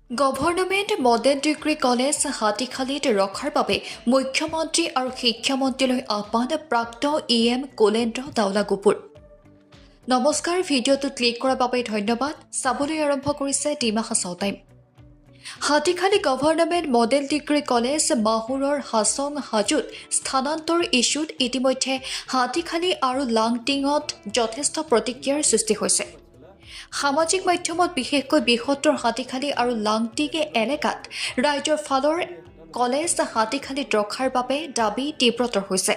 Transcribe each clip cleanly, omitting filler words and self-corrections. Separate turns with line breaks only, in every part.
Government model degree college হাতীখালীত ৰখাৰ বাবে মুখ্যমন্ত্ৰী আৰু শিক্ষামন্ত্ৰীলৈ আহ্বান প্ৰাক্তন EM কুলেন্দ্ৰ দাউলাগোপুৰ। নমস্কাৰ, ভিডিঅ'টো ক্লিক কৰাৰ বাবে ধন্যবাদ। চাবলৈ আৰম্ভ কৰিছে ডিমাহা চাউ time. Hatikhali government model degree college মাহুৰৰ হাছং হাজোত স্থানান্তৰ ইছ্যুত ইতিমধ্যে হাতীখালী আৰু লাংটিঙত যথেষ্ট প্ৰতিক্ৰিয়াৰ সৃষ্টি হৈছে। সামাজিক মাধ্যমত বিশেষকৈ বৃহত্তৰ হাতীখালী আৰু লাংটিং এলেকাত ৰাজ্যৰ ফালৰ কলেজ হাতীখালীত ৰখাৰ বাবে দাবী তীব্ৰতৰ হৈছে।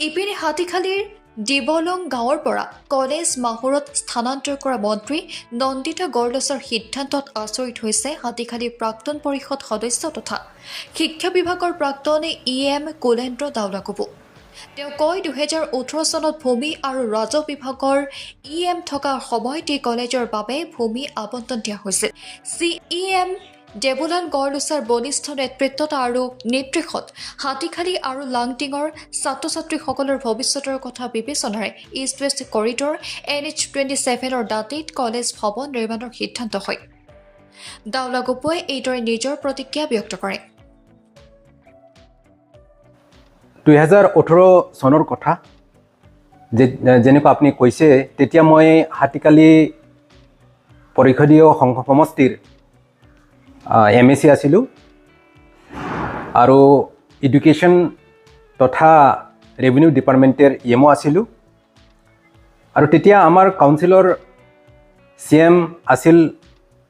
ইপিনে হাতীখালীৰ দিবলং গাঁৱৰ পৰা কলেজ মাহুৰত স্থানান্তৰ কৰা মন্ত্ৰী নন্দিতা গৰলছৰ সিদ্ধান্তত আচৰিত হৈছে হাতীখালীৰ প্ৰাক্তন পৰিষদ সদস্য তথা শিক্ষা বিভাগৰ প্ৰাক্তন EM কুলেন্দ্ৰ দাউলাগোপু। তেওঁ কয়, 2018 চনত ভূমি আৰু ৰাজহ বিভাগৰ EM থকা সময়ত এই কলেজৰ বাবে ভূমি আবণ্টন দিয়া হৈছিল। CEM দেবুলাল গৰলছৰ বলিষ্ঠ নেতৃত্বত আৰু নেতৃত্বত হাতীখালী আৰু লাংটিঙৰ ছাত্ৰ ছাত্ৰীসকলৰ ভৱিষ্যতৰ কথা বিবেচনাৰে ইষ্ট ৱেষ্ট কৰিডৰ NH27ৰ দাঁতিত কলেজ ভৱন নিৰ্মাণৰ সিদ্ধান্ত হয়। দাউলাগোপুৱে এইদৰে নিজৰ প্ৰতিক্ৰিয়া ব্যক্ত কৰে।
2018 চনৰ কথা যেনেকৈ আপুনি কৈছে, তেতিয়া মই হাতীখালী পৰিষদীয় সমষ্টিৰ MAC আছিলোঁ আৰু এডুকেশ্যন তথা ৰেভিনিউ ডিপাৰ্টমেণ্টৰ EMO আছিলোঁ। আৰু তেতিয়া আমাৰ কাউন্সিলৰ CM আছিল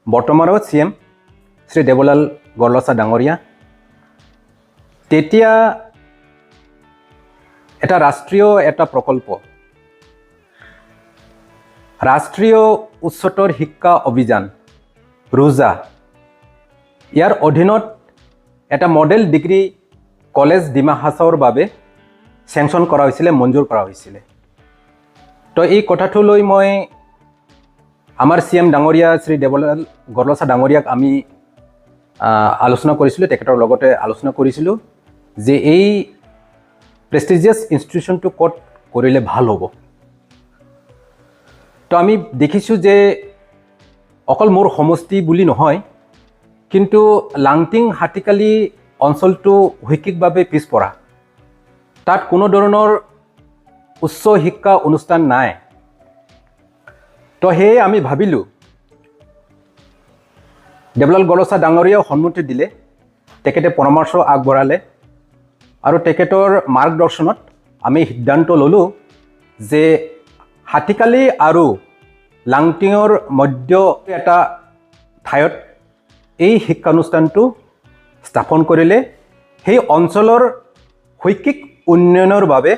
বৰ্তমানৰ CM শ্ৰী দেবুলাল গৰলছা ডাঙৰীয়া। তেতিয়া এটা ৰাষ্ট্ৰীয় প্ৰকল্প ৰাষ্ট্ৰীয় উচ্চতৰ শিক্ষা অভিযান ৰোজা, ইয়াৰ অধীনত এটা মডেল ডিগ্ৰী কলেজ ডিমা হাছাওৰ বাবে চেংচন কৰা হৈছিলে, মঞ্জুৰ কৰা হৈছিলে। তো এই কথাটো লৈ মই আমাৰ CM ডাঙৰীয়া শ্ৰী দেবুলাল গৰলছা ডাঙৰীয়াক আমি আলোচনা কৰিছিলোঁ, তেখেতৰ লগতে আলোচনা কৰিছিলোঁ যে এই প্ৰেষ্টিজিয়াছ ইনষ্টিটিউশ্যনটো ক'ত কৰিলে ভাল হ'ব। তো আমি দেখিছোঁ যে অকল মোৰ সমষ্টি বুলি নহয়, কিন্তু লাংটিং হাতীখালী অঞ্চলটো শৈক্ষিকভাৱে পিছপৰা, তাত কোনো ধৰণৰ উচ্চ শিক্ষা অনুষ্ঠান নাই। তো সেয়ে আমি ভাবিলোঁ, দেবুলাল গৰলছা ডাঙৰীয়াও সন্মতি দিলে, তেখেতে পৰামৰ্শ আগবঢ়ালে আৰু তেখেতৰ মাৰ্গদৰ্শনত আমি সিদ্ধান্ত ল'লোঁ যে হাতীখালী আৰু লাংটিঙৰ মধ্য এটা ঠাইত এই শিক্ষানুষ্ঠানটো স্থাপন কৰিলে সেই অঞ্চলৰ শৈক্ষিক উন্নয়নৰ বাবে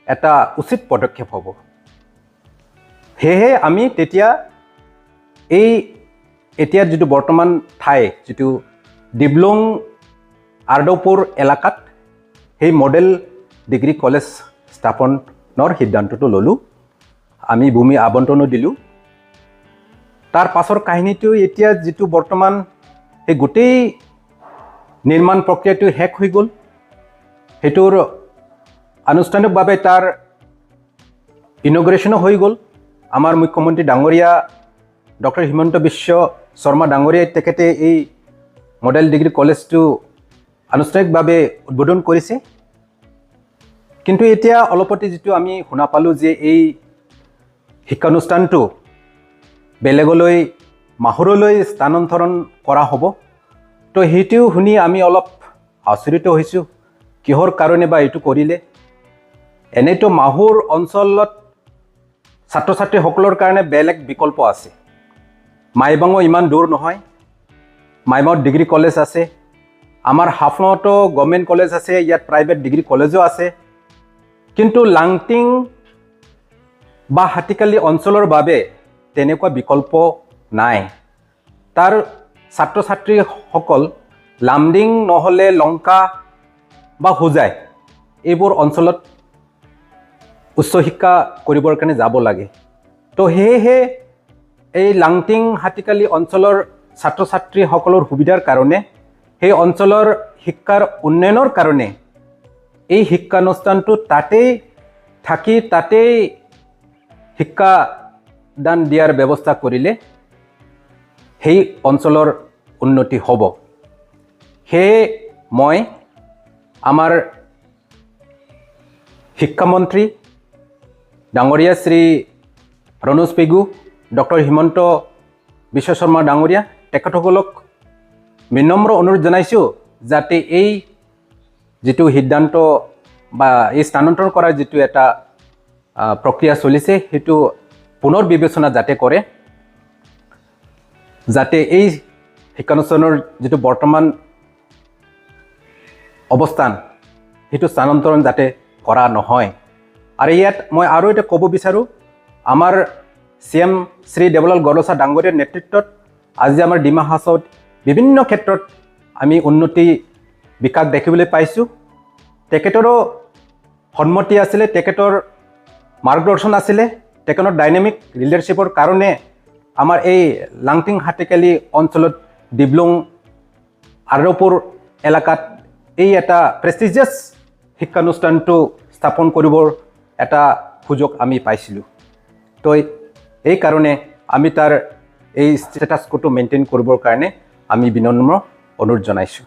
এটা উচিত পদক্ষেপ হ'ব। সেয়েহে আমি তেতিয়া এতিয়া যিটো বৰ্তমান ঠাই, যিটো ডিবলং আৰ্দপুৰ এলেকাত সেই মডেল ডিগ্ৰী কলেজ স্থাপনৰ সিদ্ধান্তটো ল'লোঁ। আমি ভূমি আবণ্টনো দিলোঁ। তাৰ পাছৰ কাহিনীটো এতিয়া যিটো বৰ্তমান সেই গোটেই নিৰ্মাণ প্ৰক্ৰিয়াটো শেষ হৈ গ'ল। সেইটোৰ আনুষ্ঠানিকভাৱে তাৰ ইনগ্ৰেশ্যনো হৈ গ'ল। আমাৰ মুখ্যমন্ত্ৰী ডাঙৰীয়া ডক্টৰ হিমন্ত বিশ্ব শৰ্মা ডাঙৰীয়াই তেখেতে এই মডেল ডিগ্ৰী কলেজটো আনুষ্ঠানিকভাৱে উদ্বোধন কৰিছে। কিন্তু এতিয়া অলপতে যিটো আমি শুনা পালোঁ যে এই শিক্ষানুষ্ঠানটো বেলেগলৈ মাহুৰলৈ স্থানান্তৰণ কৰা হ'ব। তো সেইটোও শুনি আমি অলপ আচৰিত হৈছোঁ, কিহৰ কাৰণে বা এইটো কৰিলে। এনেইতো মাহুৰ অঞ্চলত ছাত্ৰ ছাত্ৰীসকলৰ কাৰণে বেলেগ বিকল্প আছে। মাইবাঙো ইমান দূৰ নহয়, মাইবাঙত ডিগ্ৰী কলেজ আছে, আমাৰ হাফলঙতো গভৰ্ণমেণ্ট কলেজ আছে, ইয়াত প্ৰাইভেট ডিগ্ৰী কলেজো আছে। কিন্তু লাংটিং বা হাতীখালী অঞ্চলৰ বাবে তেনেকুৱা বিকল্প নাই। তাৰ ছাত্ৰ ছাত্ৰীসকল লামডিং নহ'লে লংকা বা হোজাই এইবোৰ অঞ্চলত উচ্চ শিক্ষা কৰিবৰ কাৰণে যাব লাগে। তো সেয়েহে এই লাংটিং হাতীখালী অঞ্চলৰ ছাত্ৰ ছাত্ৰীসকলৰ সুবিধাৰ কাৰণে, সেই অঞ্চলৰ শিক্ষাৰ উন্নয়নৰ কাৰণে এই শিক্ষানুষ্ঠানটো তাতেই থাকি তাতেই শিক্ষাদান দিয়াৰ ব্যৱস্থা কৰিলে সেই অঞ্চলৰ উন্নতি হ'ব। সেয়ে মই আমাৰ শিক্ষামন্ত্ৰী ডাঙৰীয়া শ্ৰী ৰণোজ পেগু, ডক্টৰ হিমন্ত বিশ্ব শৰ্মা ডাঙৰীয়া তেখেতসকলক বিনম্ৰ অনুৰোধ জনাইছোঁ যাতে এই যিটো সিদ্ধান্ত বা এই স্থানান্তৰ কৰাৰ যিটো এটা প্ৰক্ৰিয়া চলিছে সেইটো পুনৰ বিবেচনা যাতে কৰে, যাতে এই শিক্ষানুষ্ঠানৰ যিটো বৰ্তমান অৱস্থান সেইটো স্থানান্তৰণ যাতে কৰা নহয়। আৰু ইয়াত মই আৰু এটা ক'ব বিচাৰোঁ, আমাৰ CM শ্ৰী দেৱলাল গড়ছা ডাঙৰীয়াৰ নেতৃত্বত আজি আমাৰ ডিমা হাছাওত বিভিন্ন ক্ষেত্ৰত আমি উন্নতি বিকাশ দেখিবলৈ পাইছোঁ। তেখেতৰো সন্মতি আছিলে, তেখেতৰ মাৰ্গদৰ্শন আছিলে, তেখেতৰ ডাইনামিক লিডাৰশ্বিপৰ কাৰণে আমাৰ এই লাংটিং হাতীকালি অঞ্চলত ডিব্লুং আৰপুৰ এলেকাত এই এটা প্ৰেষ্টিজিয়াছ শিক্ষানুষ্ঠানটো স্থাপন কৰিবৰ এটা সুযোগ আমি পাইছিলোঁ। তো এই কাৰণে আমি তাৰ এই ষ্টেটাছ কোটো মেইনটেইন কৰিবৰ কাৰণে আমি বিনম্ৰ অনুৰোধ জনাইছোঁ।